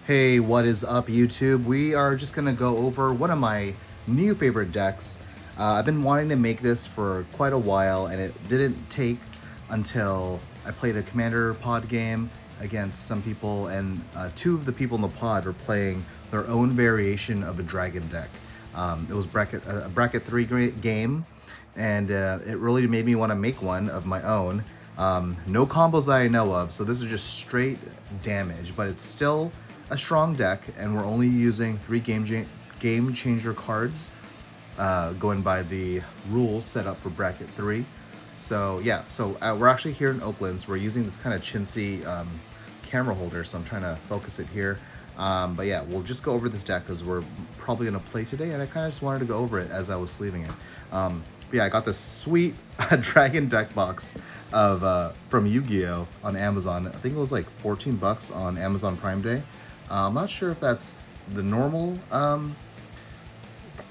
Hey, what is up, YouTube? We are just gonna go over one of my new favorite decks. I've been wanting to make this for quite a while, and it didn't take until I played a Commander pod game against some people, and two of the people in the pod were playing their own variation of a dragon deck. It was a bracket 3 game, and it really made me want to make one of my own. No combos that I know of, so this is just straight damage, but it's still a strong deck, and we're only using 3 game changer cards, going by the rules set up for bracket 3. So yeah, we're actually here in Oakland, so we're using this kind of chintzy camera holder, so I'm trying to focus it here. But yeah, we'll just go over this deck because we're probably going to play today, and I kind of just wanted to go over it as I was sleeving it. But yeah, I got this sweet dragon deck box of from Yu-Gi-Oh on Amazon. I think it was like 14 bucks on Amazon Prime Day. I'm not sure if that's the normal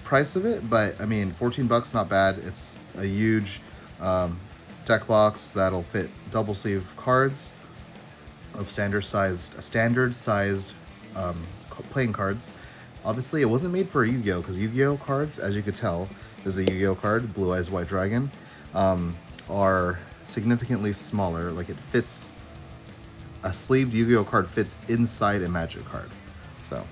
price of it, but I mean, 14 bucks, not bad. It's a huge deck box that'll fit double sleeve cards of standard sized playing cards. Obviously, it wasn't made for Yu-Gi-Oh, because Yu-Gi-Oh cards, as you could tell, is a Yu-Gi-Oh card, Blue Eyes White Dragon, are significantly smaller. Like, it fits, a sleeved Yu-Gi-Oh card fits inside a Magic card. So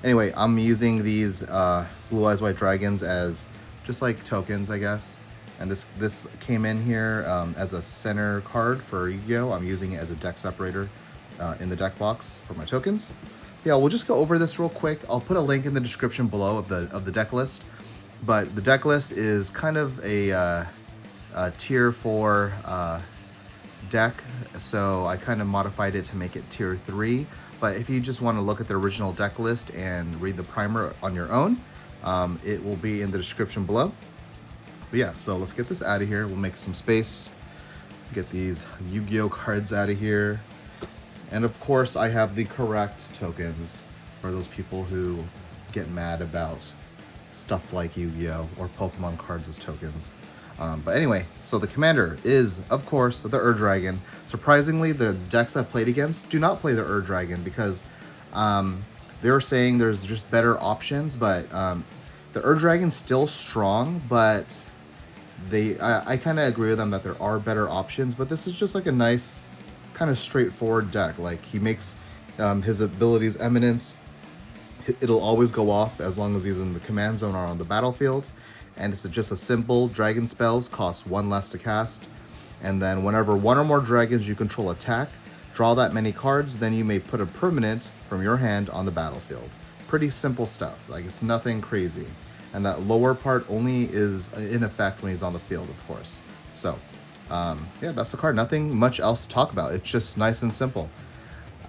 anyway, I'm using these Blue Eyes White Dragons as just like tokens, I guess. And this came in here as a center card for Yu-Gi-Oh. I'm using it as a deck separator in the deck box for my tokens. Yeah, we'll just go over this real quick. I'll put a link in the description below of the deck list. But the deck list is kind of a tier 4 deck, so I kind of modified it to make it tier 3. But if you just want to look at the original deck list and read the primer on your own, it will be in the description below. But yeah, so let's get this out of here. We'll make some space, get these Yu-Gi-Oh cards out of here. And of course, I have the correct tokens for those people who get mad about stuff like Yu-Gi-Oh or Pokemon cards as tokens. But anyway, so the commander is, of course, the Ur-Dragon. Surprisingly, the decks I've played against do not play the Ur-Dragon because they're saying there's just better options, but the Ur-Dragon's still strong, but I kind of agree with them that there are better options, but this is just like a nice, kind of straightforward deck. Like, he makes his abilities Eminence. It'll always go off as long as he's in the command zone or on the battlefield. And it's just a simple dragon spells, costs 1 less to cast. And then whenever 1 or more dragons you control attack, draw that many cards, then you may put a permanent from your hand on the battlefield. Pretty simple stuff, like it's nothing crazy. And that lower part only is in effect when he's on the field, of course. So, yeah, that's the card. Nothing much else to talk about. It's just nice and simple.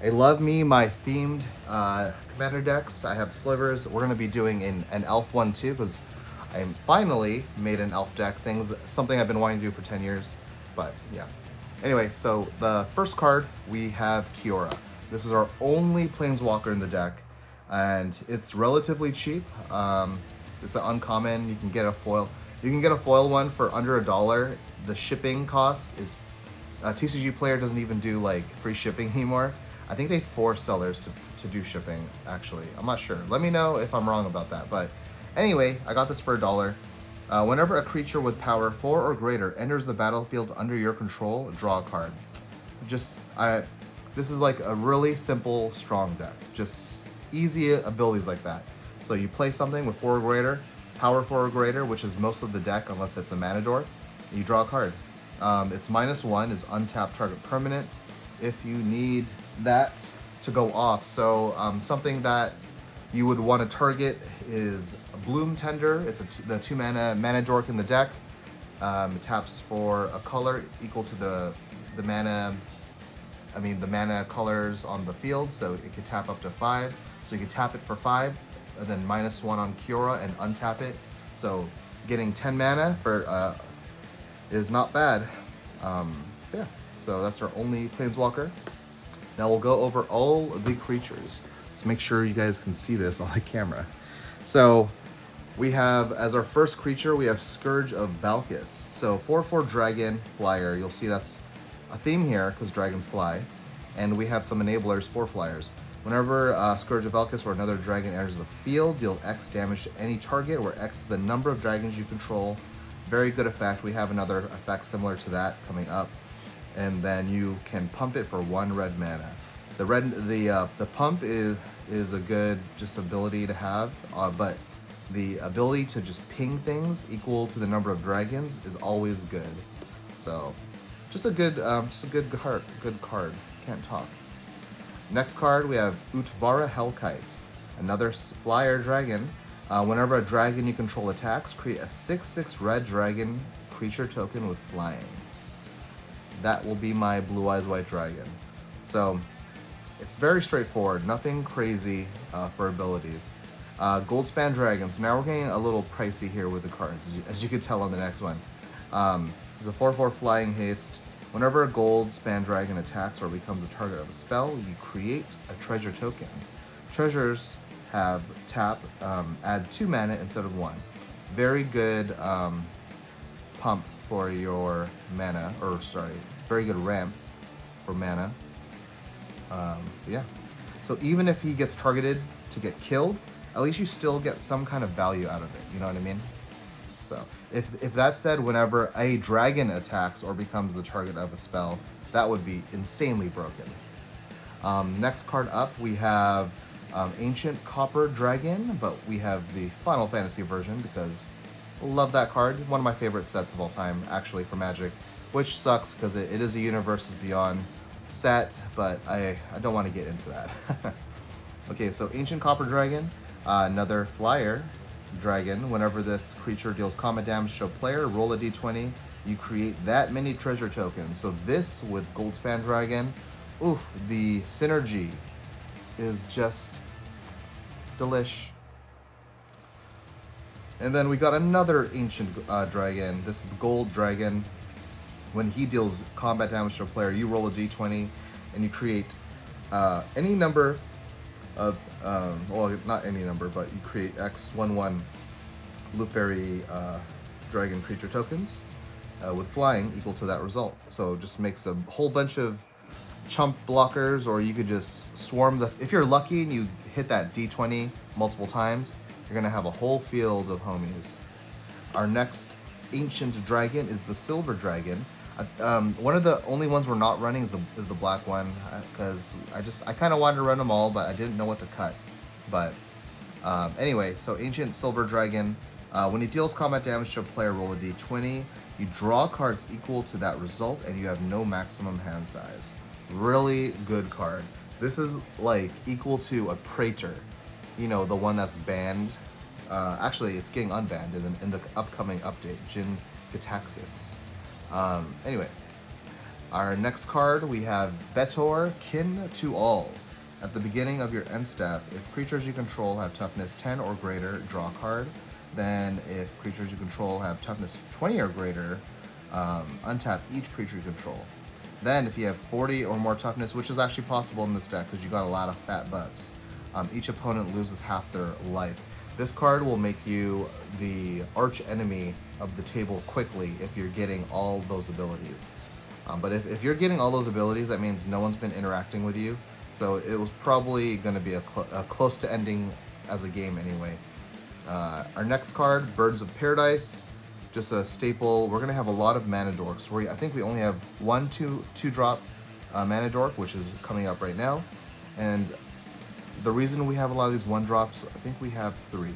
I love my themed commander decks. I have slivers. We're going to be doing an elf one too, because I finally made an elf deck. Something I've been wanting to do for 10 years, but yeah. Anyway, so the first card, we have Kiora. This is our only planeswalker in the deck, and it's relatively cheap. It's an uncommon. You can get a foil. You can get a foil one for under $1. The shipping cost is, TCG Player doesn't even do like free shipping anymore. I think they force sellers to do shipping, actually. I'm not sure. Let me know if I'm wrong about that. But anyway, I got this for $1. Whenever a creature with power 4 or greater enters the battlefield under your control, draw a card. This is like a really simple, strong deck. Just easy abilities like that. So you play something with 4 or greater, power 4 or greater, which is most of the deck unless it's a mana door, you draw a card. It's -1 is untap target permanent if you need that to go off. So something that you would want to target is a Bloom Tender. It's the 2 mana dork in the deck. It taps for a color equal to the mana colors on the field, so it could tap up to 5. So you could tap it for 5, and then -1 on Kiora and untap it. So getting 10 mana for is not bad. Yeah, so that's our only planeswalker. Now we'll go over all of the creatures. Let's make sure you guys can see this on the camera. So we have, as our first creature, we have Scourge of Valkis. So 4/4 dragon flyer. You'll see that's a theme here because dragons fly. And we have some enablers for flyers. Whenever Scourge of Elkis or another dragon enters the field, deal X damage to any target, where X is the number of dragons you control. Very good effect. We have another effect similar to that coming up. And then you can pump it for 1 red mana. The pump is a good just ability to have, but the ability to just ping things equal to the number of dragons is always good. So just a good card. Good card. Can't talk. Next card we have Utvara Hellkite, another flyer dragon. Whenever a dragon you control attacks, create a 6/6 red dragon creature token with flying. That will be my Blue Eyes White Dragon. So it's very straightforward, nothing crazy for abilities. Goldspan Dragon. So now we're getting a little pricey here with the cards, as you could tell on the next one. It's a 4/4 flying haste. Whenever a Goldspan Dragon attacks or becomes a target of a spell, you create a treasure token. Treasures have tap, add 2 mana instead of 1. Very good pump for your mana, or sorry, very good ramp for mana. Yeah. So even if he gets targeted to get killed, at least you still get some kind of value out of it. You know what I mean? So if that said, whenever a dragon attacks or becomes the target of a spell, that would be insanely broken. Next card up, we have Ancient Copper Dragon, but we have the Final Fantasy version because I love that card. One of my favorite sets of all time, actually, for Magic, which sucks because it is a Universes Beyond set, but I don't want to get into that. Okay, so Ancient Copper Dragon, another flyer dragon. Whenever this creature deals combat damage to a player, roll a d20. You create that many treasure tokens. So this with Goldspan Dragon, oof, the synergy is just delish. And then we got another Ancient Dragon. This is the Gold Dragon. When he deals combat damage to a player, you roll a d20 and you create any number of, well, not any number, but you create X11 Blue Fairy Dragon creature tokens with flying equal to that result. So it just makes a whole bunch of chump blockers, or you could just swarm the, if you're lucky and you hit that d20 multiple times, you're gonna have a whole field of homies. Our next Ancient Dragon is the Silver Dragon. One of the only ones we're not running is the black one, because I kind of wanted to run them all, but I didn't know what to cut. But anyway, so Ancient Silver Dragon, when he deals combat damage to a player, roll a d20. You draw cards equal to that result, and you have no maximum hand size. Really good card. This is like equal to a Praetor, you know, the one that's banned. Actually, it's getting unbanned in the upcoming update, Jin Gitaxis. Anyway, our next card, we have Betor, Kin to All. At the beginning of your end step, if creatures you control have toughness 10 or greater, draw a card. Then if creatures you control have toughness 20 or greater, untap each creature you control. Then if you have 40 or more toughness, which is actually possible in this deck because you got a lot of fat butts, each opponent loses half their life. This card will make you the arch enemy of the table quickly if you're getting all those abilities. But if you're getting all those abilities, that means no one's been interacting with you. So it was probably going to be a close to ending as a game anyway. Our next card, Birds of Paradise. Just a staple. We're going to have a lot of mana dorks. I think we only have 1 2-drop mana dork, which is coming up right now. And the reason we have a lot of these 1-drops, I think we have 3.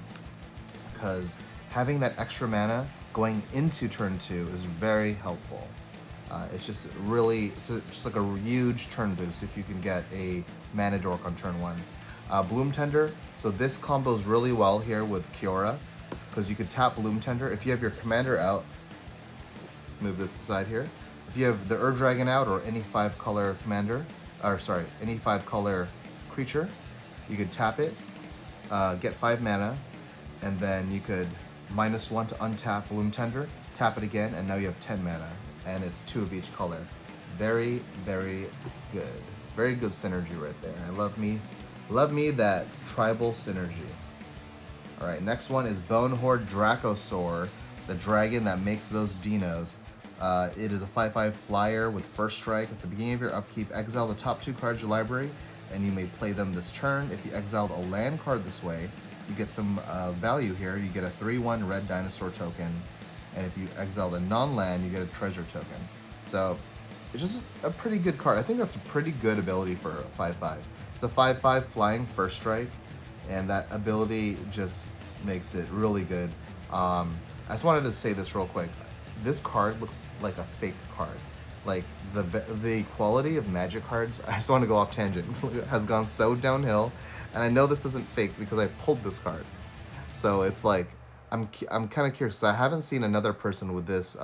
Because having that extra mana going into turn 2 is very helpful. It's just really, just like a huge turn boost if you can get a mana dork on turn 1. Bloom Tender. So this combos really well here with Kiora, because you could tap Bloom Tender. If you have your commander out, move this aside here. If you have the Ur Dragon out or any 5-color commander, or sorry, any 5-color creature, you could tap it, get 5 mana, and then you could -1 to untap Bloom Tender, tap it again, and now you have 10 mana, and it's 2 of each color. Very, very good. Very good synergy right there. I love me that tribal synergy. Alright, next one is Bonehorde Dracosaur, the dragon that makes those dinos. It is a 5/5 flyer with first strike. At the beginning of your upkeep, exile the top 2 cards of your library, and you may play them this turn. If you exiled a land card this way, you get some value here. You get a 3/1 red dinosaur token, and if you exiled a non-land, you get a treasure token. So it's just a pretty good card. I think that's a pretty good ability for a 5/5. It's a 5/5 flying first strike, and that ability just makes it really good. I just wanted to say this real quick. This card looks like a fake card. Like the quality of Magic cards, I just want to go off tangent, has gone so downhill, and I know this isn't fake because I pulled this card. So it's like I'm kind of curious. I haven't seen another person with this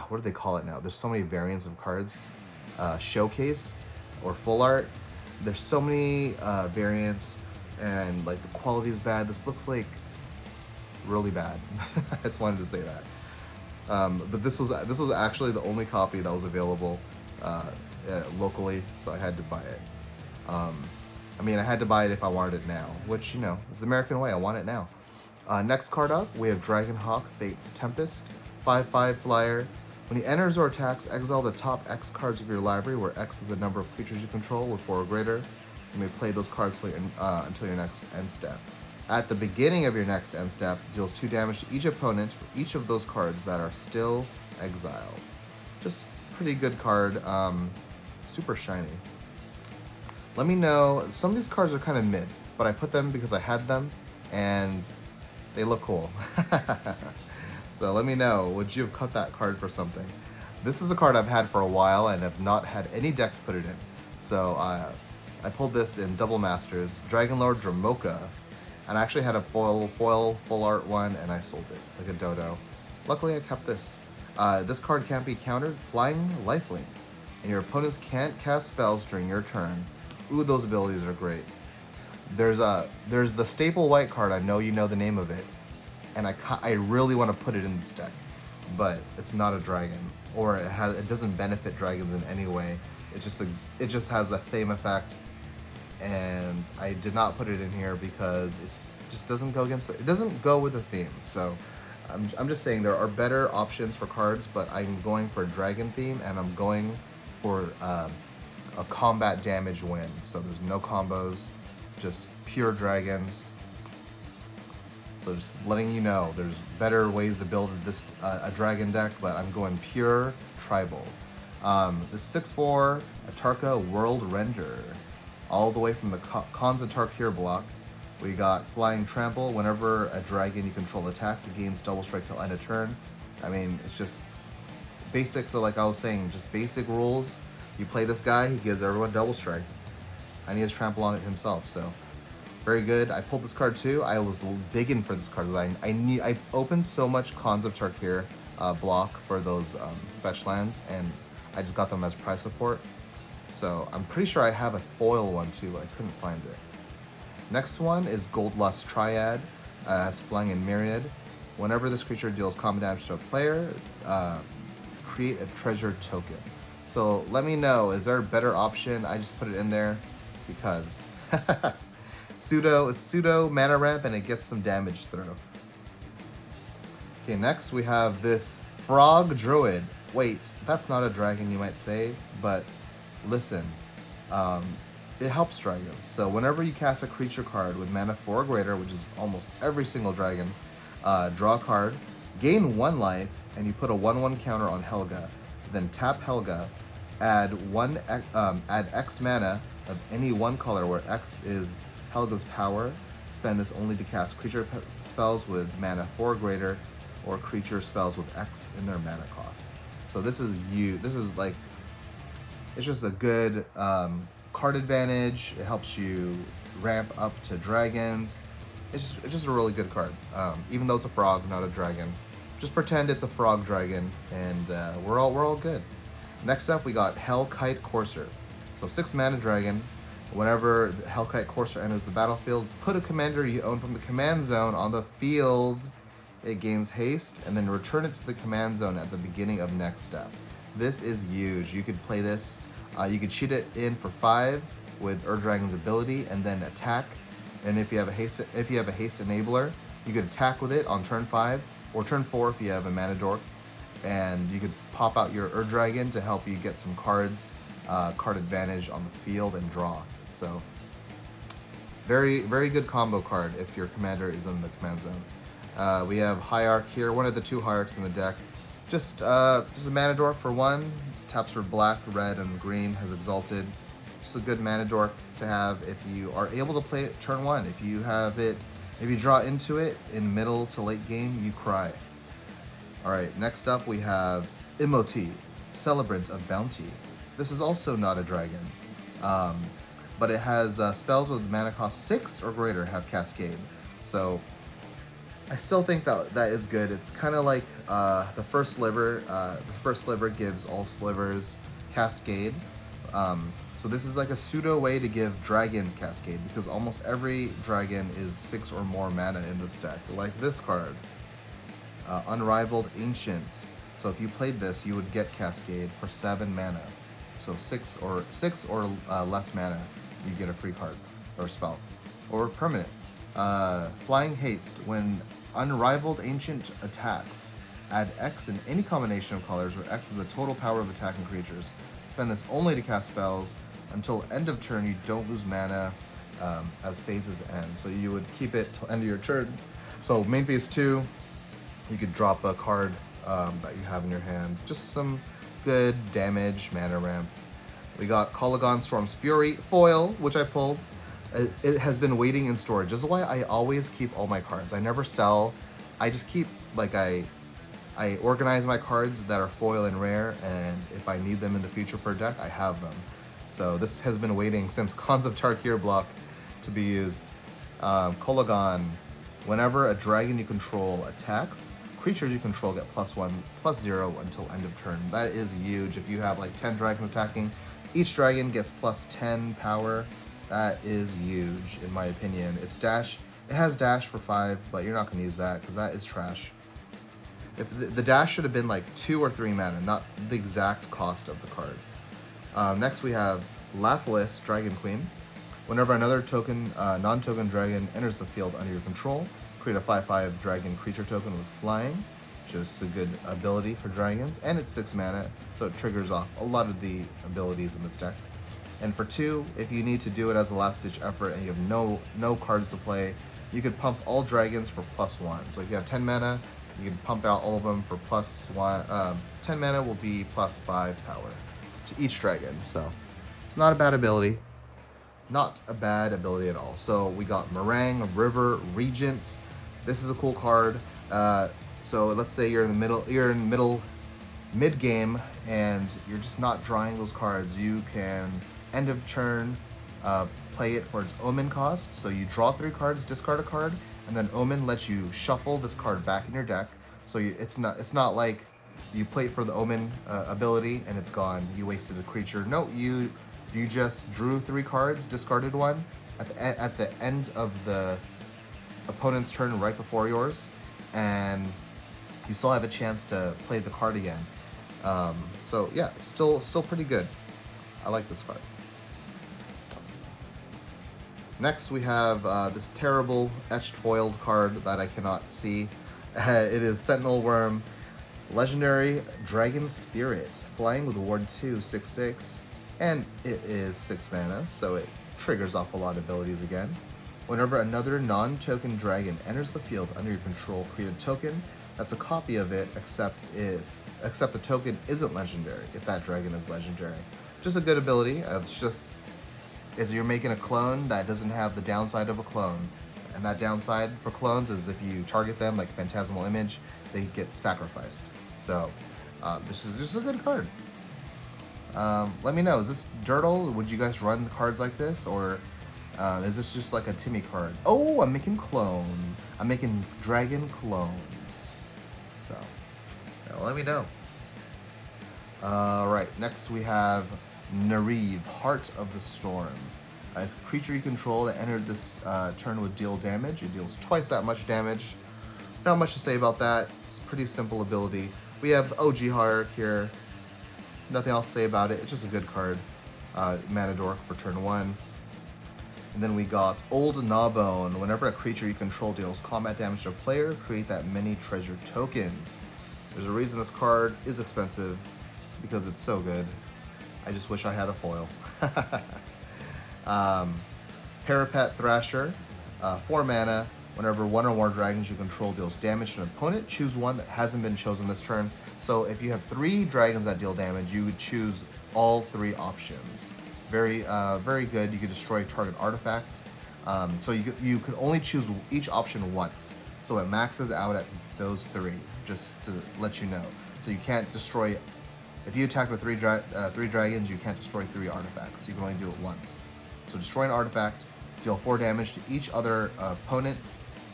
what do they call it now? There's so many variants of cards, showcase or full art. There's so many variants, and like the quality is bad. This looks like really bad. I just wanted to say that. But this was actually the only copy that was available locally, so I had to buy it. I mean, I had to buy it if I wanted it now, which, you know, it's the American way. I want it now. Next card up, we have Dragonhawk Fate's Tempest, 5/5 flyer. When he enters or attacks, exile the top X cards of your library, where X is the number of creatures you control with 4 or greater. You may play those cards until your next end step. At the beginning of your next end step, deals 2 damage to each opponent for each of those cards that are still exiled. Just pretty good card. Super shiny. Let me know. Some of these cards are kind of mid, but I put them because I had them, and they look cool. So let me know, would you have cut that card for something? This is a card I've had for a while and have not had any deck to put it in. So I pulled this in Double Masters, Dragonlord Dramoka, and I actually had a foil full art one, and I sold it like a dodo. Luckily I kept this. This card can't be countered, Flying Lifelink, and your opponents can't cast spells during your turn. Ooh, those abilities are great. There's the staple white card, I know you know the name of it, and I really want to put it in this deck, but it's not a dragon, or it doesn't benefit dragons in any way. It just has that same effect, and I did not put it in here because it just doesn't go it doesn't go with the theme. So I'm just saying there are better options for cards, but I'm going for a dragon theme, and I'm going for a combat damage win. So there's no combos, just pure dragons. So just letting you know, there's better ways to build this a dragon deck, but I'm going pure tribal. The 6/4 Atarka World Render, all the way from the Khans of Tarkir block. We got Flying Trample. Whenever a dragon you control attacks, it gains double strike till end of turn. I mean, it's just basic. So like I was saying, just basic rules. You play this guy, he gives everyone double strike, and he has trample on it himself. So very good. I pulled this card too. I was digging for this card. I opened so much Khans of Tarkir block for those fetch lands, and I just got them as prize support. So I'm pretty sure I have a foil one too, but I couldn't find it. Next one is Goldlust Triad, as Flying in Myriad. Whenever this creature deals combat damage to a player, create a treasure token. So let me know, is there a better option? I just put it in there because it's pseudo mana ramp, and it gets some damage through. Okay, next we have this Frog Druid. Wait, that's not a dragon, you might say, but listen, it helps dragons. So whenever you cast a creature card with mana 4 or greater, which is almost every single dragon, draw a card, gain 1 life, and you put a 1/1 counter on Helga. Then tap Helga, add X mana of any one color where X is Helga's power. Spend this only to cast creature spells with mana 4 or greater, or creature spells with X in their mana cost. So this is like, it's just a good card advantage. It helps you ramp up to dragons. It's just a really good card. Even though it's a frog, not a dragon. Just pretend it's a frog dragon, and we're all good. Next up, we got Hellkite Courser. So 6 mana dragon. Whenever the Hellkite Courser enters the battlefield, put a commander you own from the command zone on the field. It gains haste, and then return it to the command zone at the beginning of next step. This is huge. You could play this. You could cheat it in for 5 with Dragon's ability, and then attack. And if you have a haste enabler, you could attack with it on turn 5 or turn 4 if you have a mana dork. and you could pop out your Ur-Dragon to help you get some cards, card advantage on the field and draw. So very, very good combo card if your commander is in the command zone. We have Hierarch here, one of the 2 Hierarchs in the deck. Just a mana dork for 1, taps for black, red, and green, has Exalted. Just a good mana dork to have if you are able to play it turn 1. If you have it, if you draw into it in middle to late game, you cry. Alright, next up we have Imoti, Celebrant of Bounty. This is also not a dragon, but it has spells with mana cost 6 or greater have Cascade. So I still think that is good. It's kind of like the first sliver. The first sliver gives all slivers Cascade. So this is like a pseudo way to give dragons Cascade, because almost every dragon is 6 or more mana in this deck. Like this card, Unrivaled Ancient. So if you played this, you would get Cascade for 7 mana. So 6 or less mana, you get a free card or spell or permanent. Flying Haste. When Unrivaled Ancient attacks, add X in any combination of colors where X is the total power of attacking creatures. Spend this only to cast spells. Until end of turn, you don't lose mana as phases end. So you would keep it till end of your turn. So main phase 2, you could drop a card that you have in your hand. Just some good damage, mana ramp. We got Kolaghan Storm's Fury foil, which I pulled. It has been waiting in storage. This is why I always keep all my cards. I never sell. I just keep, like, I organize my cards that are foil and rare, and if I need them in the future for a deck, I have them. So this has been waiting since Khans of Tarkir block to be used. Kolaghan, whenever a dragon you control attacks, creatures you control get +1/+0 until end of turn. That is huge. If you have like 10 dragons attacking, each dragon gets +10 power. That is huge in my opinion. It's dash. It has dash for 5, but you're not going to use that because that is trash. If the dash should have been like 2 or 3 mana, not the exact cost of the card. Next we have Lathliss, Dragon Queen. Whenever another token, non-token dragon enters the field under your control, create a 5/5 dragon creature token with flying, which is a good ability for dragons, and it's 6 mana, so it triggers off a lot of the abilities in this deck. And for 2, if you need to do it as a last-ditch effort and you have no cards to play, you could pump all dragons for +1. So if you have 10 mana, you can pump out all of them for +1. 10 mana will be +5 power to each dragon, so it's not a bad ability. Not a bad ability at all. So we got Meringue, River, Regent. This is a cool card. So let's say you're in mid game, and you're just not drawing those cards. You can end of turn play it for its Omen cost. So you draw 3 cards, discard a card, and then Omen lets you shuffle this card back in your deck. So it's not like you play it for the Omen ability and it's gone. You wasted a creature. No, you just drew 3 cards, discarded 1 at the end of the opponent's turn right before yours, and you still have a chance to play the card again. So yeah, still pretty good. I like this card. Next we have this terrible etched foiled card that I cannot see. It is Sentinel Worm, Legendary Dragon Spirit, flying with Ward 2, 6/6, and it is 6 mana, so it triggers off a lot of abilities again. Whenever another non-token dragon enters the field under your control, create a token that's a copy of it, except the token isn't legendary, if that dragon is legendary. Just a good ability. It's you're making a clone that doesn't have the downside of a clone. And that downside for clones is if you target them, like Phantasmal Image, they get sacrificed. So this is just a good card. Let me know, is this Dirtle? Would you guys run cards like this, or is this just like a Timmy card? Oh, I'm making clone. I'm making dragon clones. So let me know. Alright, next we have Nariv, Heart of the Storm. A creature you control that entered this turn would deal damage. It deals twice that much damage. Not much to say about that. It's a pretty simple ability. We have the OG Hierarch here. Nothing else to say about it. It's just a good card. Mana Dork for turn 1. And then we got Old Gnawbone. Whenever a creature you control deals combat damage to a player, create that many treasure tokens. There's a reason this card is expensive, because it's so good. I just wish I had a foil. Parapet Thrasher, 4 mana. Whenever one or more dragons you control deals damage to an opponent, choose one that hasn't been chosen this turn. So if you have 3 dragons that deal damage, you would choose all 3 options. Very good. You could destroy target artifact. So you could only choose each option once. So it maxes out at those 3, just to let you know. So you can't destroy. If you attack with 3 dragons, you can't destroy 3 artifacts. You can only do it once. So destroy an artifact, deal 4 damage to each other opponent,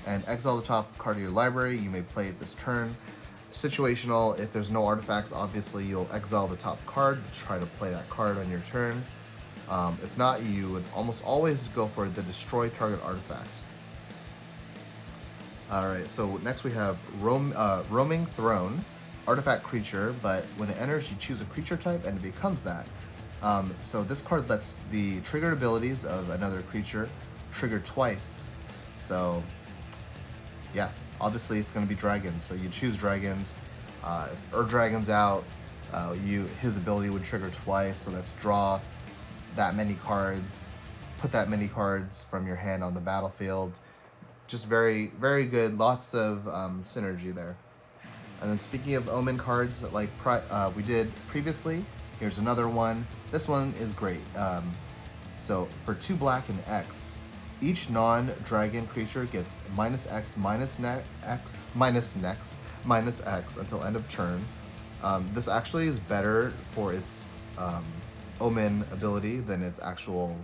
and exile the top card of your library. You may play it this turn. Situational, if there's no artifacts, obviously you'll exile the top card to try to play that card on your turn. If not, you would almost always go for the destroy target artifact. Alright, so next we have Roaming Throne, artifact creature, but when it enters you choose a creature type and it becomes that. So this card lets the triggered abilities of another creature trigger twice. So yeah, obviously it's going to be dragons, so you choose dragons. If Dragon's out, his ability would trigger twice, so let's draw that many cards, put that many cards from your hand on the battlefield. Just very good, lots of synergy there. And then speaking of Omen cards, like we did previously, here's another one. This one is great. So for 2 black and X, each non-dragon creature gets -X, -X until end of turn. This actually is better for its Omen ability than its actual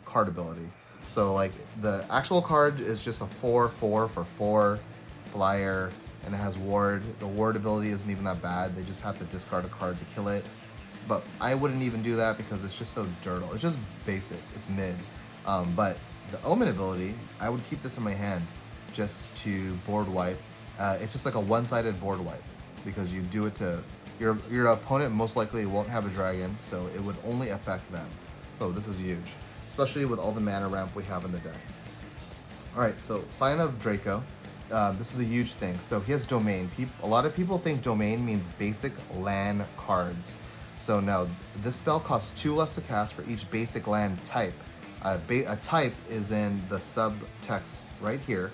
card ability. So like the actual card is just a 4/4 for 4 flyer, and it has ward. The ward ability isn't even that bad. They just have to discard a card to kill it. But I wouldn't even do that because it's just so dirtle. It's just basic. It's mid. But the Omen ability, I would keep this in my hand just to board wipe. It's just like a one-sided board wipe because you do it to your opponent. Most likely won't have a dragon, so it would only affect them. So this is huge, especially with all the mana ramp we have in the deck. All right, so Scion of Draco. This is a huge thing. So he has Domain. A lot of people think Domain means basic land cards. So no, this spell costs 2 less to cast for each basic land type. A type is in the subtext right here.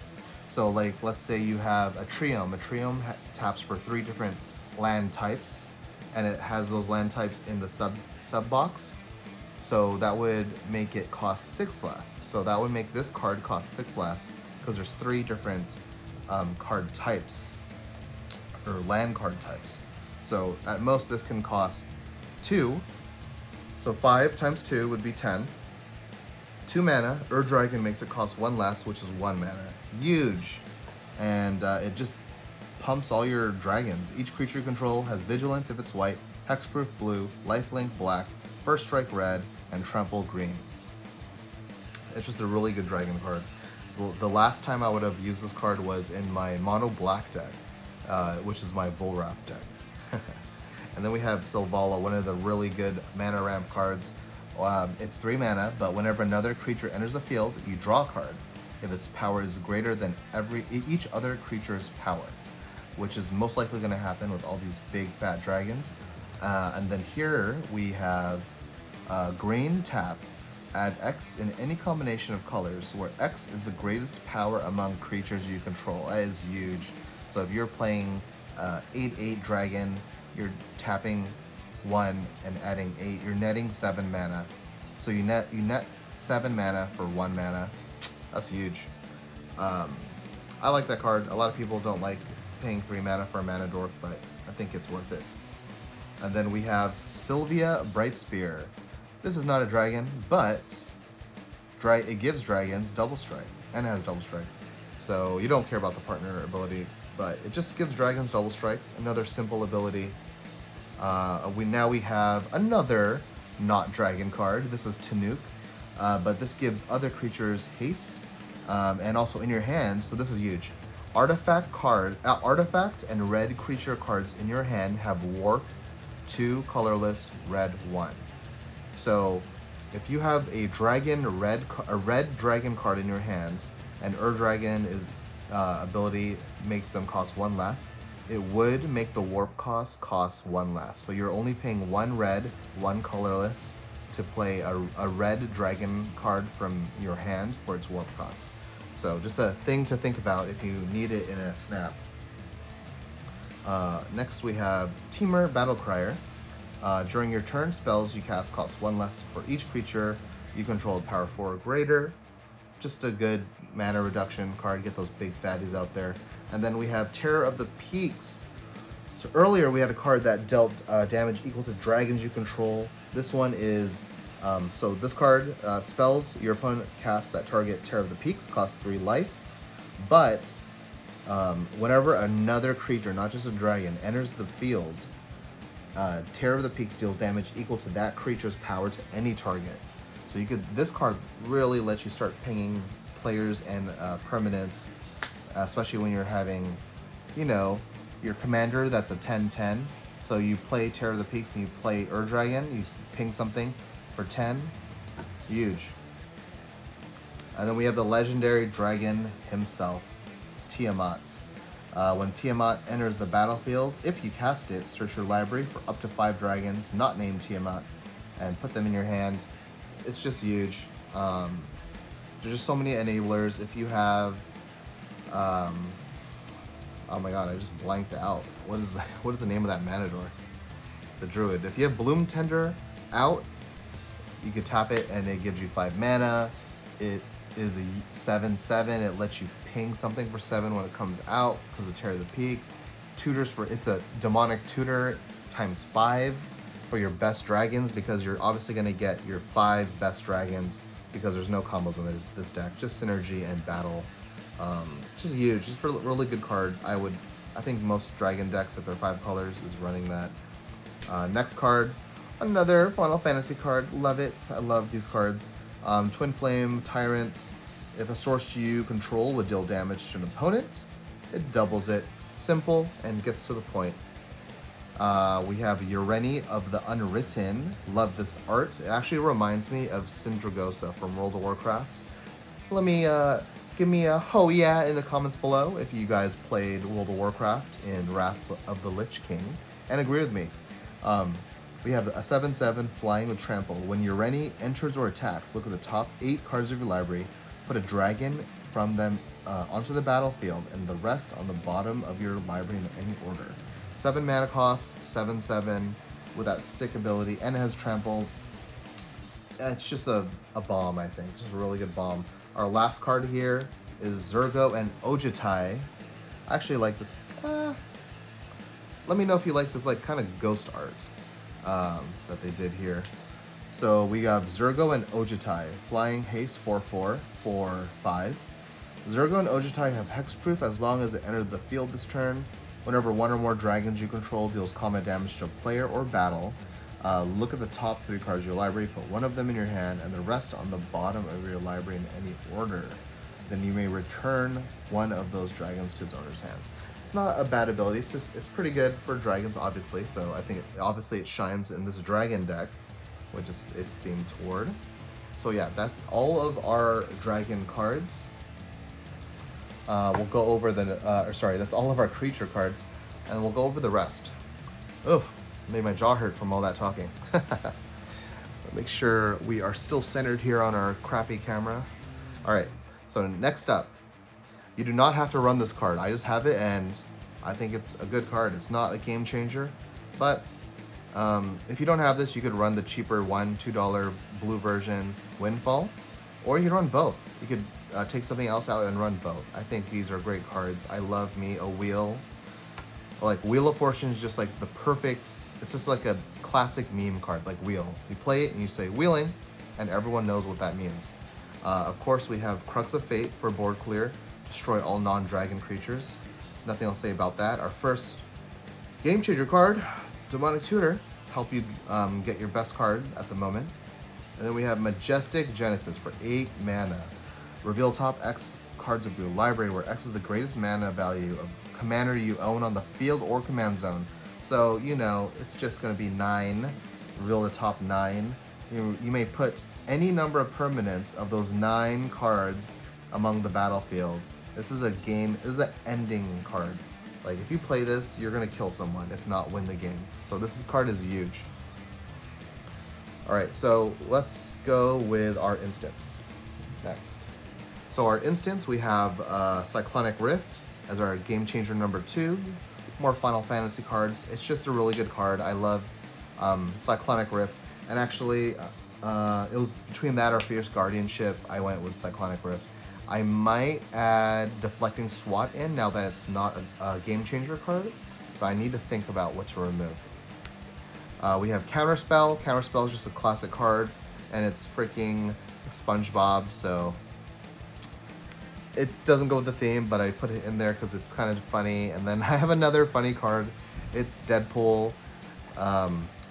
So like, let's say you have a Triome. A Triome taps for 3 different land types, and it has those land types in the sub box. So that would make it cost 6 less. So that would make this card cost 6 less because there's 3 different card types, or land card types. So at most this can cost 2. So 5 times 2 would be 10. 2 mana. Dragon makes it cost 1 less, which is 1 mana. Huge. And it just pumps all your dragons. Each creature you control has Vigilance if it's white, Hexproof blue, Lifelink black, First Strike red, and Trample green. It's just a really good dragon card. The last time I would have used this card was in my mono black deck, which is my Bullwrath deck. And then we have Sylvala, one of the really good mana ramp cards. It's 3 mana, but whenever another creature enters the field, you draw a card if its power is greater than each other creature's power, which is most likely going to happen with all these big fat dragons. And then here we have green tap. Add X in any combination of colors, where X is the greatest power among creatures you control. That is huge. So if you're playing 8/8 dragon, you're tapping 1 and adding 8. You're netting 7 mana. So you net 7 mana for 1 mana. That's huge. I like that card. A lot of people don't like paying 3 mana for a mana dwarf, but I think it's worth it. And then we have Sylvia Brightspear. This is not a dragon, but it gives dragons double strike, and it has double strike. So you don't care about the partner ability, but it just gives dragons double strike. Another simple ability. We have another not dragon card. This is Tanuk, but this gives other creatures haste, and also in your hand. So this is huge. Artifact and red creature cards in your hand have warp 2 colorless, red 1. So if you have a red dragon card in your hand, and Dragon is ability makes them cost 1 less, it would make the warp cost 1 less. So you're only paying 1 red, 1 colorless to play a red dragon card from your hand for its warp cost. So just a thing to think about if you need it in a snap. Next we have Temur Battlecrier. During your turn, spells you cast cost 1 less for each creature you control power 4 or greater. Just a good mana reduction card, get those big fatties out there. And then we have Terror of the Peaks. So earlier we had a card that dealt damage equal to dragons you control. This one is, so this card, spells your opponent casts that target Terror of the Peaks, costs 3 life. But whenever another creature, not just a dragon, enters the field, Terror of the Peaks deals damage equal to that creature's power to any target. So you could, this card really lets you start pinging players and permanents, especially when you're having, you know, your commander that's a 10/10. So you play Terror of the Peaks and you play Dragon, you ping something for 10, huge. And then we have the legendary dragon himself, Tiamat. When Tiamat enters the battlefield, if you cast it, search your library for up to 5 dragons not named Tiamat and put them in your hand. It's just huge. There's just so many enablers. If you have, oh my god, I just blanked out. What is the name of that Matador? The Druid. If you have Bloom Tender out, you could tap it and it gives you 5 mana. It is a 7/7. It lets you ping something for 7 when it comes out because of Terror of the Peaks. Tutors for, it's a demonic tutor times 5 for your best dragons, because you're obviously going to get your 5 best dragons because there's no combos in this deck, just synergy and battle. Just huge, just a really good card. I think most dragon decks, if they're 5 colors, is running that. Next card, another Final Fantasy card. Love it. I love these cards. Twin Flame Tyrants. If a source you control would deal damage to an opponent, it doubles it. Simple and gets to the point. We have Ureni of the Unwritten. Love this art. It actually reminds me of Syndragosa from World of Warcraft. Let me give me a ho yeah in the comments below if you guys played World of Warcraft in Wrath of the Lich King and agree with me. We have a 7/7 flying with trample. When Ureni enters or attacks, look at the top 8 cards of your library, put a dragon from them onto the battlefield, and the rest on the bottom of your library in any order. 7 mana costs, 7/7 with that sick ability, and it has trample. It's just a bomb, I think. Just a really good bomb. Our last card here is Zurgo and Ojutai. I actually like this. Let me know if you like this like kind of ghost art that they did here. So we have Zurgo and Ojutai, flying haste 4/4 for 5. Zurgo and Ojutai have hexproof as long as it entered the field this turn. Whenever 1 or more dragons you control deals combat damage to a player or battle, look at the top 3 cards of your library, put 1 of them in your hand, and the rest on the bottom of your library in any order. Then you may return 1 of those dragons to its owner's hands. It's not a bad ability, it's pretty good for dragons, obviously, so I think obviously it shines in this dragon deck, which is it's themed toward. So yeah, that's all of our dragon cards. We'll go over that's all of our creature cards, and we'll go over the rest. Oh, made my jaw hurt from all that talking. Make sure we are still centered here on our crappy camera. All right, so next up, you do not have to run this card. I just have it, and I think it's a good card. It's not a game changer, but if you don't have this, you could run the cheaper $1-2 blue version Windfall, or you could run both. You could take something else out and run both. I think these are great cards. I love me a wheel. Like Wheel of Fortune is just like the perfect, it's just like a classic meme card, like wheel. You play it and you say wheeling, and everyone knows what that means. Of course, we have Crux of Fate for board clear. Destroy all non-dragon creatures. Nothing else to say about that. Our first game changer card, Demonic Tutor, help you get your best card at the moment. And then we have Majestic Genesis for 8 mana. Reveal top X cards of your library, where X is the greatest mana value of commander you own on the field or command zone. So, you know, it's just going to be 9. Reveal the top 9. You may put any number of permanents of those 9 cards among the battlefield. This is a game, this is an ending card. Like if you play this, you're gonna kill someone, if not win the game. So this card is huge. All right, so let's go with our instance next. So our instance, we have Cyclonic Rift as our game changer number 2. More Final Fantasy cards. It's just a really good card. I love Cyclonic Rift. And actually, it was between that or Fierce Guardianship, I went with Cyclonic Rift. I might add Deflecting SWAT in now that it's not a game changer card. So I need to think about what to remove. We have Counterspell. Counterspell is just a classic card, and it's freaking SpongeBob, so it doesn't go with the theme, but I put it in there because it's kind of funny. And then I have another funny card. It's Deadpool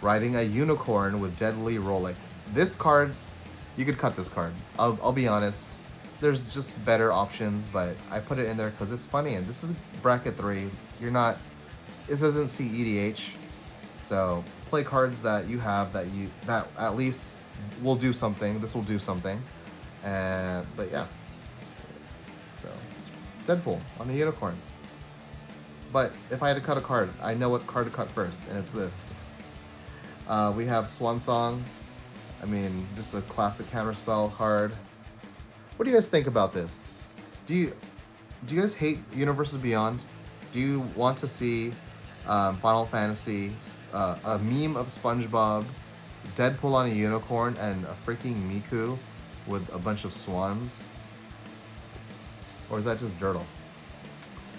riding a unicorn with Deadly Rollick. This card, you could cut this card. I'll be honest. There's just better options, but I put it in there because it's funny, and this is bracket 3. You're not, it doesn't see EDH, so play cards that you have that at least will do something. This will do something, but yeah. So it's Deadpool on a unicorn. But if I had to cut a card, I know what card to cut first, and it's this. We have Swan Song. I mean, just a classic counterspell card. What do you guys think about this? Do you guys hate Universes Beyond? Do you want to see Final Fantasy, a meme of SpongeBob, Deadpool on a unicorn, and a freaking Miku with a bunch of swans? Or is that just Dirtle?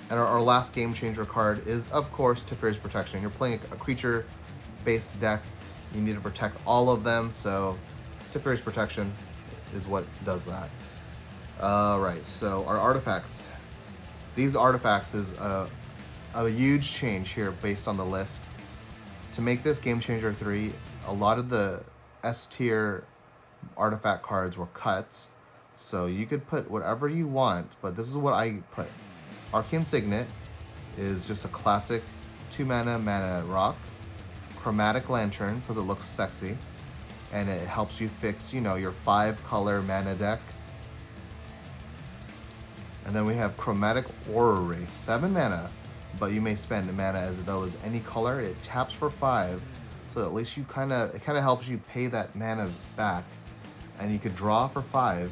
And our last game changer card is, of course, Teferi's Protection. You're playing a creature-based deck. You need to protect all of them, so Teferi's Protection is what does that. Alright, so our artifacts. These artifacts is a huge change here based on the list. To make this Game Changer 3, a lot of the S tier artifact cards were cut. So you could put whatever you want, but this is what I put. Arcane Signet is just a classic 2-mana rock. Chromatic Lantern, because it looks sexy. And it helps you fix, you know, your 5-color mana deck. And then we have Chromatic Orrery, 7 mana, but you may spend mana as though it's any color. It taps for 5, so at least it kind of helps you pay that mana back. And you could draw for 5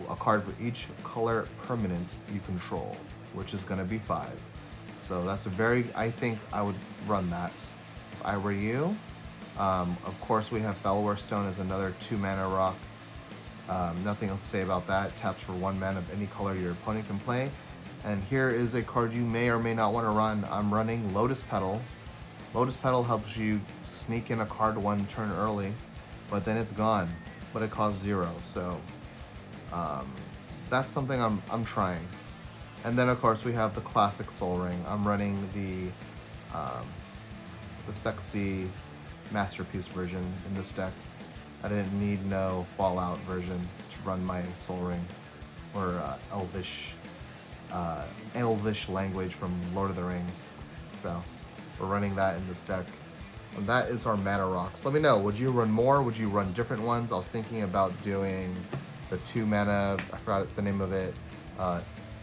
a card for each color permanent you control, which is going to be 5. So that's I think I would run that if I were you. Of course, we have Fellwar Stone as another 2-mana rock. Nothing else to say about that. It taps for 1 mana of any color your opponent can play. And here is a card you may or may not want to run. I'm running Lotus Petal. Lotus Petal helps you sneak in a card 1 turn early, but then it's gone. But it costs 0, so that's something I'm trying. And then of course we have the classic Soul Ring. I'm running the sexy Masterpiece version in this deck. I didn't need no Fallout version to run my Soul Ring, or Elvish language from Lord of the Rings. So we're running that in this deck. And that is our mana rocks. Let me know, would you run more? Would you run different ones? I was thinking about doing the 2-mana, I forgot the name of it,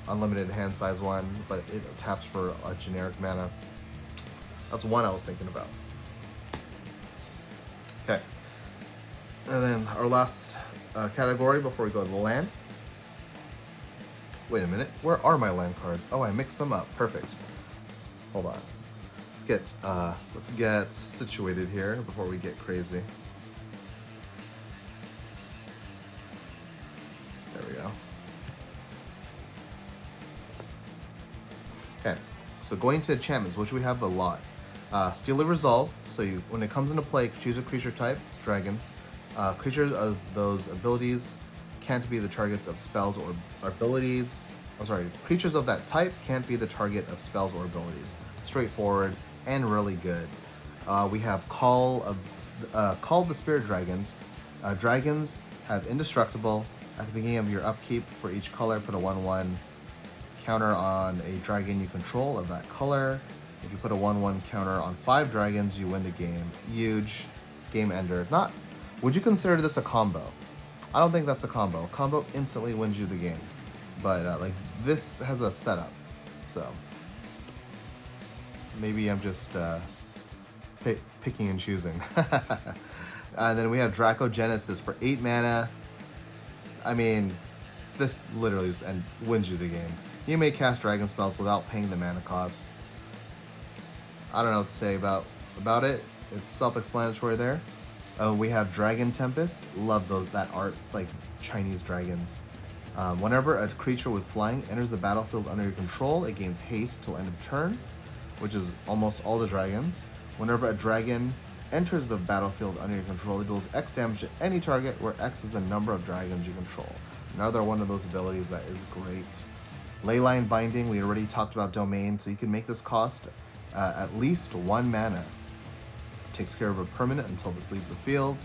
unlimited hand size one, but it taps for a generic mana. That's one I was thinking about. Okay. And then our last category before we go to the land. Wait a minute, where are my land cards? Oh, I mixed them up. Perfect. Hold on. Let's get situated here before we get crazy. There we go. Okay, so going to enchantments, which we have a lot. Steely Resolve, so when it comes into play, choose a creature type, dragons. Creatures of those abilities can't be the targets of spells or abilities. Creatures of that type can't be the target of spells or abilities. Straightforward and really good. We have Call the Spirit Dragons. Dragons have indestructible. At the beginning of your upkeep, for each color, put a 1/1 counter on a dragon you control of that color. If you put a 1/1 counter on 5 dragons, you win the game. Huge game ender. Would you consider this a combo? I don't think that's a combo. A combo instantly wins you the game. But like this has a setup. So maybe I'm just picking and choosing. And then we have Draco Genesis for 8 mana. I mean, this literally just wins you the game. You may cast dragon spells without paying the mana costs. I don't know what to say about it. It's self-explanatory there. We have Dragon Tempest. Love that art. It's like Chinese dragons. Whenever a creature with flying enters the battlefield under your control, it gains haste till end of turn, which is almost all the dragons. Whenever a dragon enters the battlefield under your control, it deals X damage to any target, where X is the number of dragons you control. Another one of those abilities that is great. Leyline Binding, we already talked about Domain, so you can make this cost at least 1 mana. Takes care of a permanent until this leaves the field.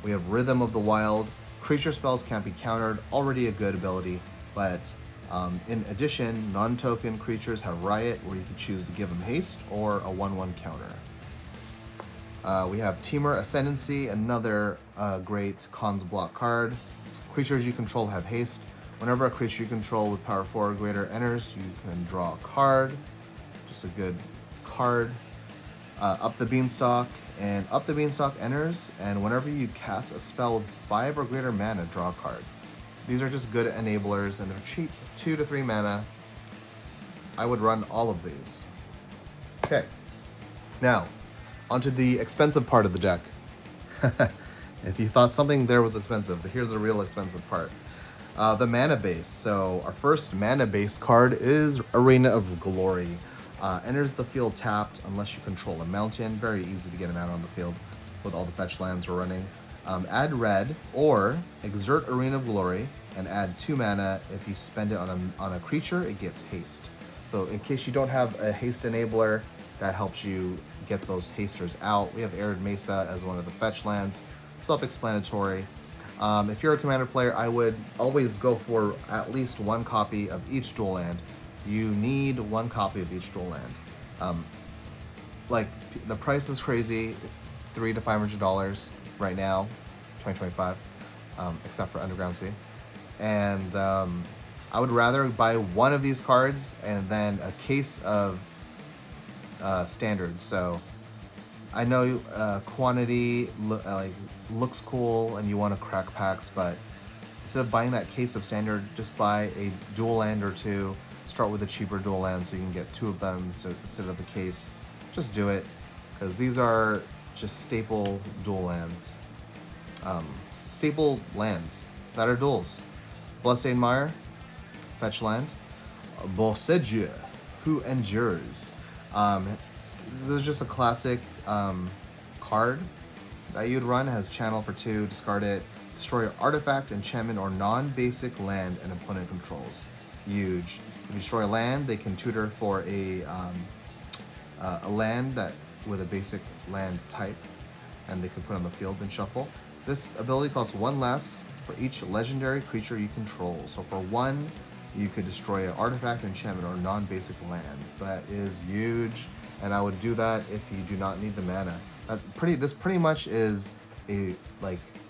We have Rhythm of the Wild. Creature spells can't be countered, already a good ability, but in addition, non-token creatures have Riot, where you can choose to give them haste or a 1/1 counter. We have Temur Ascendancy, another great cons block card. Creatures you control have haste. Whenever a creature you control with power 4 or greater enters, you can draw a card. Just a good card. Up the Beanstalk, and Up the Beanstalk enters, and whenever you cast a spell with 5 or greater mana, draw a card. These are just good enablers, and they're cheap, 2 to 3 mana. I would run all of these. Okay, now, onto the expensive part of the deck. If you thought something there was expensive, but here's the real expensive part. The mana base. So our first mana base card is Arena of Glory. Enters the field tapped unless you control a mountain. Very easy to get him out on the field with all the fetch lands we're running. Add red or exert Arena of Glory and add 2 mana. If you spend it on a creature, it gets haste. So in case you don't have a haste enabler, that helps you get those hasters out. We have Arid Mesa as one of the fetch lands. Self-explanatory. If you're a commander player, I would always go for at least 1 copy of each dual land. You need 1 copy of each dual land. Like, the price is crazy. It's $300 to $500 right now, 2025, except for Underground Sea. And I would rather buy 1 of these cards and then a case of standard. So I know quantity looks cool and you want to crack packs, but instead of buying that case of standard, just buy a dual land or 2. Start with a cheaper dual land so you can get 2 of them instead of a case. Just do it, because these are just staple dual lands. Staple lands that are duals. Bloodstained Mire, fetch land. Boseju, Who Endures. This is just a classic card that you'd run. It has channel for 2, discard it. Destroy an artifact, enchantment, or non-basic land an opponent controls. Huge. If you destroy a land, they can tutor for a land that with a basic land type, and they can put on the field and shuffle. This ability costs 1 less for each legendary creature you control. So for 1, you could destroy an artifact, enchantment, or non-basic land. That is huge, and I would do that if you do not need the mana. This pretty much is a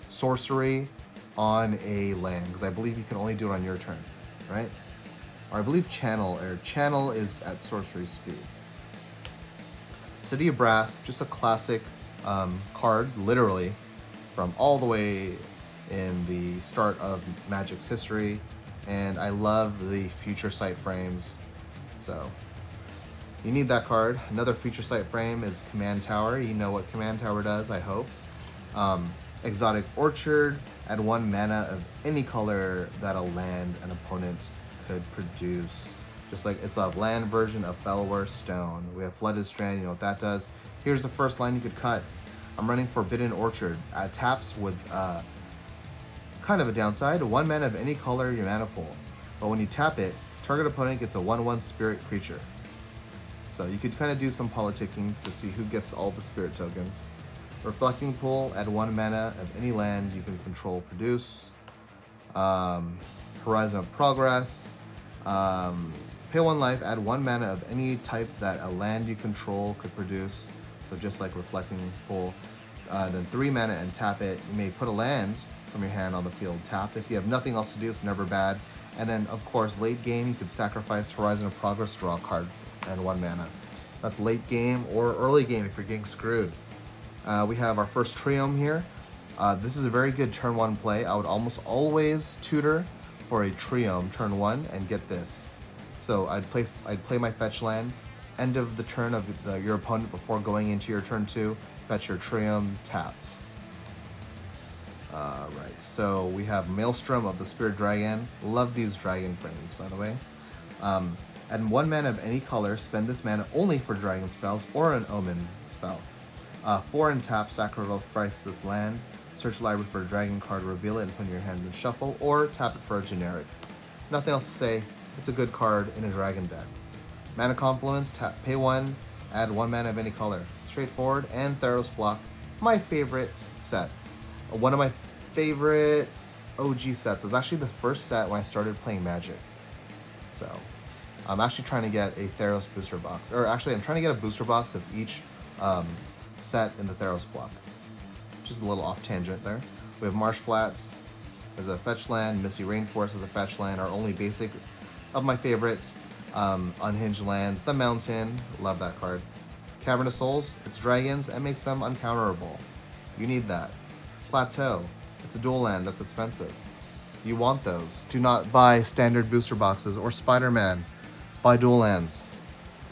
sorcery on a land, because I believe you can only do it on your turn, right? Or I believe channel is at sorcery speed. City of Brass, just a classic card, literally, from all the way in the start of Magic's history, and I love the future sight frames, so you need that card. Another future sight frame is Command Tower. You know what Command Tower does, I hope. Exotic Orchard, add 1 mana of any color that a land an opponent could produce. Just like it's a land version of Fellower Stone. We have Flooded Strand, you know what that does. Here's the first line you could cut. I'm running Forbidden Orchard. Taps with kind of a downside, 1 mana of any color your mana pool. But when you tap it, target opponent gets a 1/1 spirit creature. So you could kind of do some politicking to see who gets all the spirit tokens. Reflecting Pool, add 1 mana of any land you can control produce. Horizon of Progress. Pay 1 life, add 1 mana of any type that a land you control could produce. So just like Reflecting Pool. Then 3 mana and tap it. You may put a land from your hand on the field tapped. If you have nothing else to do, it's never bad. And then, of course, late game, you could sacrifice Horizon of Progress, draw a card, and 1 mana. That's late game or early game if you're getting screwed. We have our first Triome here. This is a very good turn 1 play. I would almost always tutor for a Triome turn 1 and get this. So I'd play my fetch land, end of the turn of your opponent before going into your turn 2, fetch your Triome tapped. Right, so we have Maelstrom of the Spirit Dragon. Love these dragon frames, by the way. Add 1 mana of any color, spend this mana only for dragon spells or an omen spell. 4 and tap, sacrifice this land, search library for a dragon card, reveal it and put it in your hand and shuffle, or tap it for a generic. Nothing else to say, it's a good card in a dragon deck. Mana Compliments, pay 1, add 1 mana of any color. Straightforward, and Theros Block, my favorite set. One of my favorite OG sets. Is actually the first set when I started playing Magic. So, I'm actually trying to get a Theros booster box. Or actually, I'm trying to get a booster box of each set in the Theros block. Just a little off tangent there. We have Marsh Flats as a fetch land. Misty Rainforest as a fetch land. Our only basic of my favorites. Unhinged lands. The Mountain. Love that card. Cavern of Souls. It's dragons and makes them uncounterable. You need that. Plateau. It's a dual land that's expensive. You want those. Do not buy standard booster boxes or Spider-Man. Buy dual lands.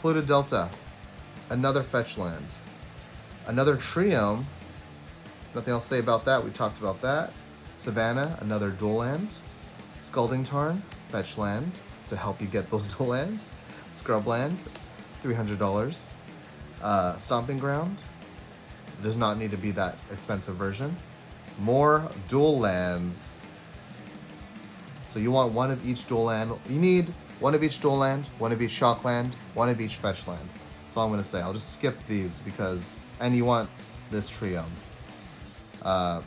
Polluted Delta. Another fetch land. Another Triome. Nothing else to say about that. We talked about that. Savannah. Another dual land. Scalding Tarn. Fetch land to help you get those dual lands. Scrubland. $300. Stomping Ground. Does not need to be that expensive version. More dual lands. So you want 1 of each dual land. You need 1 of each dual land, 1 of each shock land, 1 of each fetch land. That's all I'm going to say. I'll just skip these because... And you want this Triome. Yeah,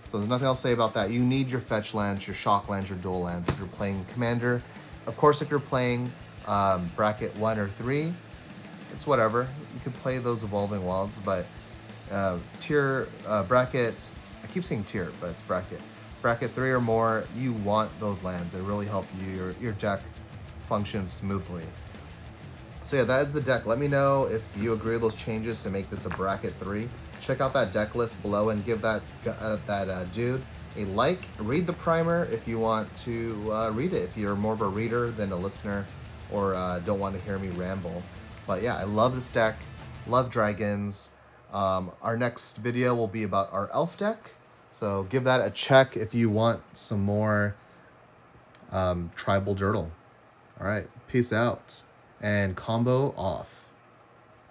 so there's nothing else to say about that. You need your fetch lands, your shock lands, your dual lands if you're playing Commander. Of course, if you're playing bracket 1 or 3, it's whatever. You could play those Evolving Wilds, but tier bracket... I keep saying tier, but it's bracket. Bracket 3 or more, you want those lands. They really help your deck function smoothly. So yeah, that is the deck. Let me know if you agree with those changes to make this a bracket 3. Check out that deck list below and give that dude a like. Read the primer if you want to read it, if you're more of a reader than a listener or don't want to hear me ramble. But yeah, I love this deck. Love dragons. Our next video will be about our elf deck. So give that a check if you want some more tribal dirtle. All right, peace out and combo off.